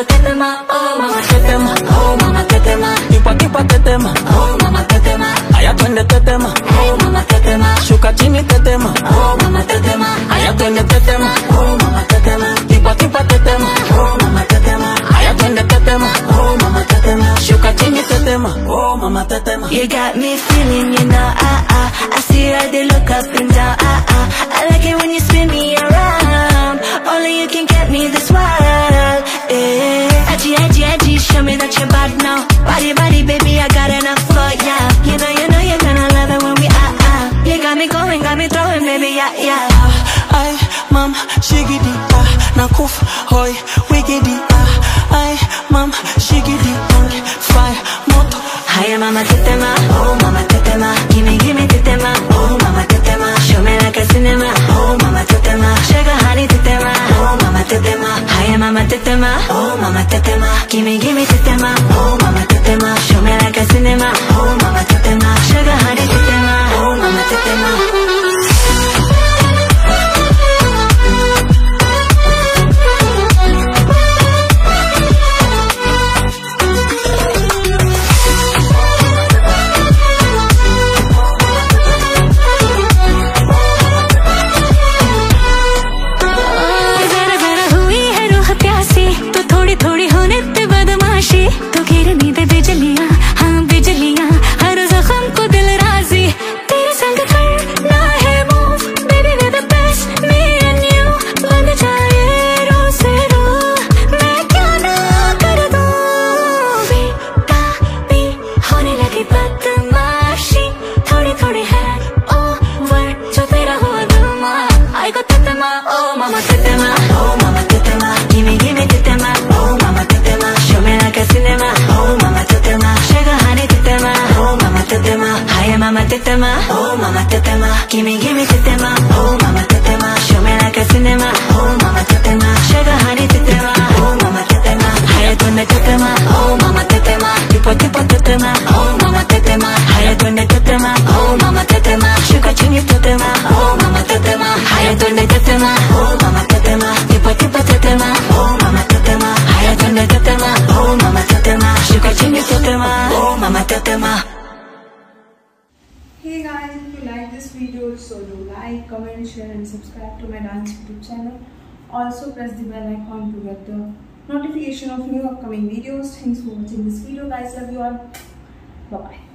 go tetema, oh mama tetema, oh mama tetema. Tipa tipa tetema, oh mama tetema. Aya twende tetema, oh mama tetema. Shuka chini tetema, oh mama tetema. Aya twende tetema, oh mama tetema. Tipa tipa tetema, oh mama tetema. Aya twende tetema, oh mama tetema. Shuka chini tetema, oh mama tetema. You got me feeling, you know, I see how they look up and down, I like it when you spin me around. Only you can get me this wild, yeah. Edgy, edgy, edgy, show me that you're bad now. Body, body, baby, I got enough for ya. You know, you're gonna love it when we You got me going, got me throwing, baby, yeah, yeah. Ay, mam, shigidi, nakufa, hoy, wigidi, ay, mam, shigidi, fire, moto. Hi, mama tetema, oh mama tetema. Gimme, gimme tetema, oh mama tetema. Show me like a cinema, oh mama tetema. Sugar honey tetema, oh mama tetema. Hi, mama tetema, oh mama tetema. Gimme, gimme tetema, oh mama tetema. Show me like a cinema, oh mama tetema. Sugar honey tetema, oh mama tetema. Oh mama tetema, oh mama tetema. Gimme, gimme tetema, oh mama tetema. Show me like a cinema, oh mama tetema. Sugar honey tetema, oh mama tetema. Hi mama tetema, oh mama tetema. Gimme, gimme tetema, oh mama tetema. Show me like a cinema, oh mama tetema. Sugar honey tetema, oh mama tetema. Hi tunde tetema, oh mama tetema. Tipo tipo tetema, oh mama tetema. Hi tunde tetema, oh mama tetema. Sugar chini tetema, oh mama tetema. Hi tunde tetema, oh mama tetema. Tipo tipo tetema, oh mama tetema. Hi tunde tetema, oh mama tetema. Sugar chini tetema, oh mama tetema. Hey guys, if you like this video, so do like, comment, share and subscribe to my dance YouTube channel. Also press the bell icon to get the notification of new upcoming videos. Thanks for watching this video guys. Love you all. Bye bye.